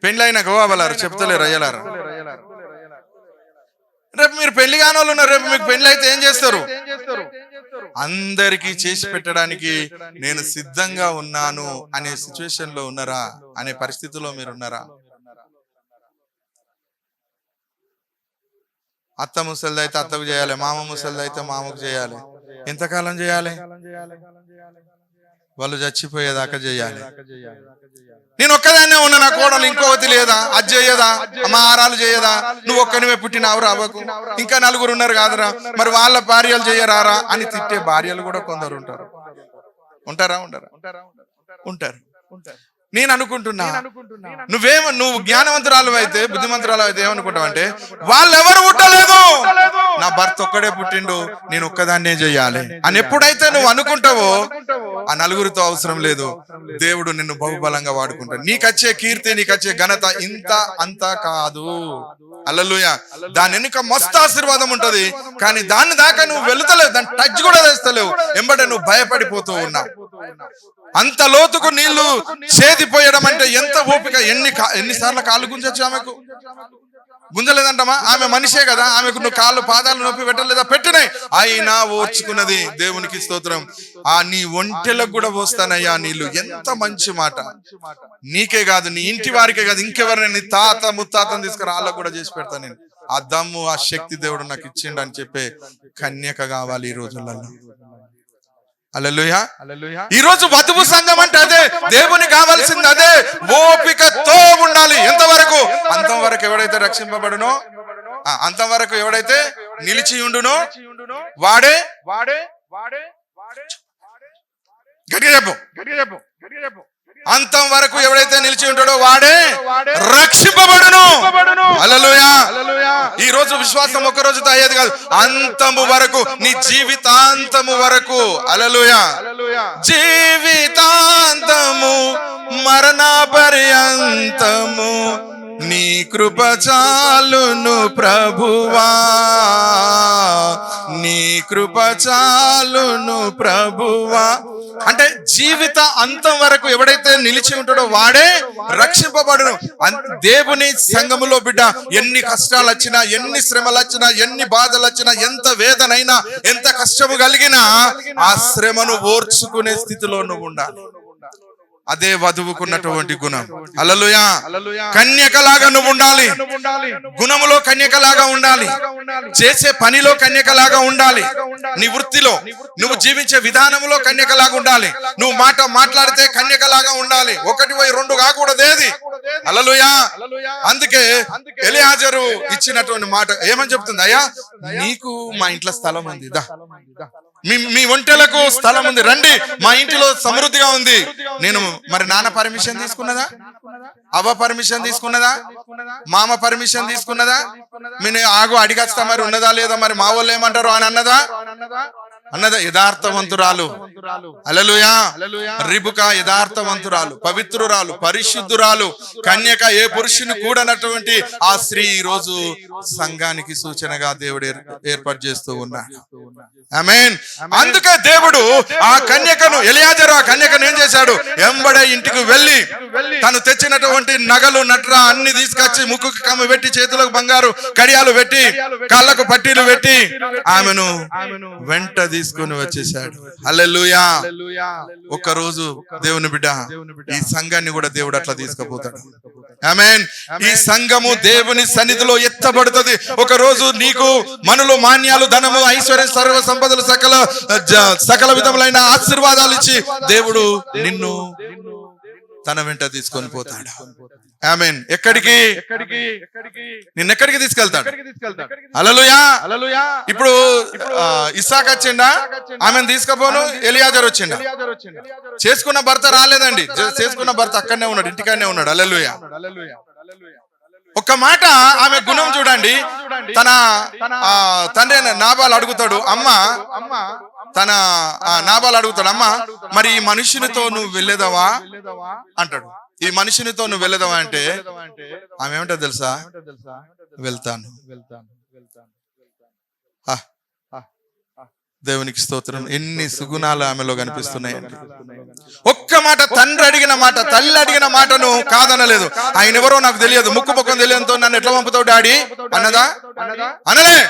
పెళ్ళైనాక అవ్వలారు, చెప్తలేరు అయ్యలారు. రేపు మీరు పెళ్లి కాని వాళ్ళు ఉన్నారు, రేపు మీకు పెళ్లి అయితే ఏం చేస్తారు? అందరికీ చేసి పెట్టడానికి నేను సిద్ధంగా ఉన్నాను అనే సిచ్యువేషన్ లో ఉన్నారా? అనే పరిస్థితిలో మీరు ఉన్నారా? అత్త ముసలిది అయితే అత్తకు చేయాలి, మామ ముసలిది అయితే మామకు చేయాలి. ఎంతకాలం చేయాలి? వాళ్ళు చచ్చిపోయేదాకా చేయాలి. నేను ఒక్కదాన్నే ఉన్నా, నా కోడలు ఇంకోవతి లేదా, అది చేయదా, మా ఆరాలు చేయదా? నువ్వు ఒక్కనివే పుట్టినావు రావకు, ఇంకా నలుగురు ఉన్నారు కాదురా, మరి వాళ్ళ భార్యలు చేయరారా అని తిట్టే భార్యలు కూడా కొందరు ఉంటారు. ఉంటారు. నేను అనుకుంటున్నా, నువ్వు జ్ఞానవంతురాలు అయితే, బుద్ధిమంతురాలు అయితే ఏమనుకుంటావు అంటే, వాళ్ళెవరు పుట్టలేదు, నా భర్త ఒక్కడే పుట్టిండు, నేను ఒక్కదాన్నే చెయ్యాలి అని ఎప్పుడైతే నువ్వు అనుకుంటావో ఆ నలుగురితో అవసరం లేదు. దేవుడు నిన్ను బహుబలంగా వాడుకుంటాడు. నీకచ్చే కీర్తి, నీకచ్చే ఘనత ఇంత అంతా కాదు. హల్లెలూయా. దాని వెనుక మస్తు ఆశీర్వాదం ఉంటది, కానీ దాన్ని దాకా నువ్వు వెళుతలేవు, దాన్ని టచ్ కూడా చేస్తలేవు. ఎంబడే నువ్వు భయపడిపోతూ ఉన్నావు. అంత లోతుకు నీళ్లు చేదిపోయడం అంటే ఎంత ఓపిక. ఎన్నిసార్లు కాళ్ళు గుంజొచ్చు ఆమెకు? గుంజలేదంటమా? ఆమె మనిషే కదా, ఆమెకు నువ్వు కాళ్ళు పాదాలు నొప్పి పెట్టలేదా? పెట్టినాయి, అయినా ఓర్చుకున్నది. దేవునికి స్తోత్రం. నీ ఒంటెలకు కూడా పోస్తానయ్యా నీళ్లు. ఎంత మంచి మాట. నీకే కాదు, నీ ఇంటి వారికే కాదు, ఇంకెవరైనా నీ తాత ముత్తాతను తీసుకురా, వాళ్ళకు కూడా చేసి పెడతా నేను. ఆ దమ్ము, ఆ శక్తి దేవుడు నాకు ఇచ్చిండు అని చెప్పే కన్యక కావాలి ఈ రోజులలో. హల్లెలూయా. ఈ రోజు వధువు సంఘం అంటే అదే. దేవుని కావాల్సింది అదే. ఓపికతో ఉండాలి. ఎంతవరకు? అంతవరకు ఎవడైతే రక్షింపబడునో, అంతవరకు ఎవడైతే నిలిచి ఉండునో వాడే గట్టిగా చెప్పు. అంతం వరకు ఎవడైతే నిలిచి ఉంటాడో వాడే రక్షింపబడును. హల్లెలూయా. ఈ రోజు విశ్వాసం ఒక్క రోజుతో అయ్యేది కాదు, అంతము వరకు, నీ జీవితాంతము వరకు. హల్లెలూయా. జీవితాంతము, మరణ పర్యంతము నీ కృప చాలును ప్రభువా, నీ కృప చాలును ప్రభువా. అంటే జీవిత అంతం వరకు ఎవడైతే నిలిచి ఉంటాడో వాడే రక్షింపబడును. దేవుని సంఘములో బిడ్డ, ఎన్ని కష్టాలు వచ్చినా, ఎన్ని శ్రమలు వచ్చినా, ఎన్ని బాధలు వచ్చినా, ఎంత వేదనైనా, ఎంత కష్టము కలిగినా ఆ శ్రమను ఓర్చుకునే స్థితిలో నువ్వు ఉండాలి. అదే వధువుకున్నటువంటి గుణం. హల్లెలూయా. కన్యకలాగా నువ్వు ఉండాలి. గుణములో కన్యకలాగా ఉండాలి. చేసే పనిలో కన్యకలాగా ఉండాలి. నీ వృత్తిలో, నువ్వు జీవించే విధానంలో కన్యకలాగా ఉండాలి. నువ్వు మాట్లాడితే కన్యకలాగా ఉండాలి. 1-2 కాకూడదు ఏది. హల్లెలూయా. అందుకే ఎలియాజరు ఇచ్చినటువంటి మాట ఏమని చెప్తుంది? అయ్యా, నీకు మా ఇంట్లో స్థలం ఉంది, దా, మీ ఒంటెలకు స్థలం ఉంది, రండి, మా ఇంటిలో సమృద్ధిగా ఉంది. నేను మరి నాన్న పర్మిషన్ తీసుకున్నదా? అవ్వ పర్మిషన్ తీసుకున్నదా? మామ పర్మిషన్ తీసుకున్నదా? నేను ఆగు అడిగస్తా, మరి ఉన్నదా లేదా, మరి మా వాళ్ళు ఏమంటారు అని అన్నదా? యథార్థవంతురాలు. హల్లెలూయా. రిబుకా యథార్థవంతురాలు, పవిత్రురాలు, పరిశుద్ధురాలు, కన్యక, ఏ పురుషుని కూడనటువంటి ఆ స్త్రీ ఈ రోజు సంఘానికి సూచనగా దేవుడు ఏర్పాటు చేస్తూ ఉన్నాడు. ఆమేన్. అందుకే దేవుడు ఆ కన్యకను, ఎలియాజరు ఆ కన్యకను ఏం చేశాడు? ఎంబడే ఇంటికి వెళ్ళి తను తెచ్చినటువంటి నగలు, నట్రా అన్ని తీసుకొచ్చి, ముక్కుకి కమ్మ పెట్టి, చేతులకు బంగారు కడియాలు పెట్టి, కాళ్ళకు పట్టీలు పెట్టి ఆమెను వెంట తీసుకొని వచ్చేసాడు. హల్లెలూయా. ఒక రోజు దేవుని బిడ్డ, ఈ సంఘాన్ని కూడా దేవుడు అట్లా తీసుకుపోతాడు. ఆమేన్. ఈ సంఘము దేవుని సన్నిధిలో ఎత్తబడుతుంది. ఒక రోజు నీకు మనులు, మాన్యాలు, ధనము, ఐశ్వర్యం, సర్వ సంపదలు, సకల విధములైన ఆశీర్వాదాలు ఇచ్చి దేవుడు నిన్ను తన వెంట తీసుకొని పోతాడు. ఆమేన్. ఎక్కడికి? నిన్నెక్కడికి తీసుకెళ్తాడు? హల్లెలూయా. ఇప్పుడు ఇస్సాకు వచ్చిండా? ఆమెను తీసుకుపోను. ఎలియాజరు వచ్చిండా? చేసుకున్న భర్త రాలేదండి. చేసుకున్న భర్త అక్కడనే ఉన్నాడు, ఇంటికాడనే ఉన్నాడు. హల్లెలూయా. ఒక్క మాట, ఆమె గుణం చూడండి. తన తండ్రి నాబాలు అడుగుతాడు, తన నాబాలు అడుగుతాడు, అమ్మ మరి ఈ మనుషునితో నువ్వు వెళ్ళేదవా అంటాడు. ఈ మనుషునితో నువ్వు వెళ్ళేదవా అంటే ఆమె ఏమంటో తెలుసా? వెళ్తాను. దేవునికి స్తోత్రం. ఎన్ని సుగుణాలు ఆమెలో కనిపిస్తున్నాయండి. ఒక్క మాట, తండ్రి అడిగిన మాట, తల్లి అడిగిన మాటను కాదనలేదు. ఆయన ఎవరో నాకు తెలియదు, ముక్కు ముఖం తెలియదుతో నన్ను ఎట్లా పంపుతావు డాడీ అన్నదా? అనలే.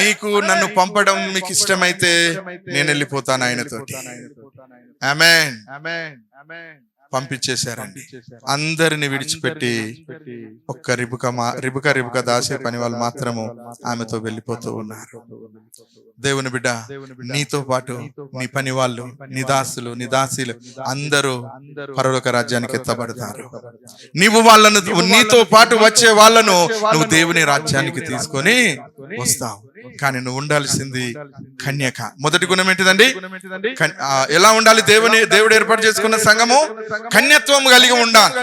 నీకు నన్ను పంపడం మీకు ఇష్టమైతే నేను వెళ్ళిపోతాను ఆయనతోటి. ఆమేన్. పంపించేశారండి. అందరిని విడిచిపెట్టి ఒక్క రిబుక దాసే పని వాళ్ళు మాత్రము ఆమెతో వెళ్ళిపోతూ ఉన్నారు. దేవుని బిడ్డ, నీతో పాటు నీ పని వాళ్ళు, నీ దాసులు, నీ దాసీలు అందరూ పరలోక రాజ్యానికి ఎత్తబడతారు. నీవు వాళ్ళను, నీతో పాటు వచ్చే వాళ్ళను నువ్వు దేవుని రాజ్యానికి తీసుకొని వస్తావు. కానీ నువ్వు ఉండాల్సింది కన్యక. మొదటి గుణం ఏంటిదండి? ఎలా ఉండాలి? దేవుడు ఏర్పాటు చేసుకున్న సంఘము కన్యత్వం కలిగి ఉండాలి.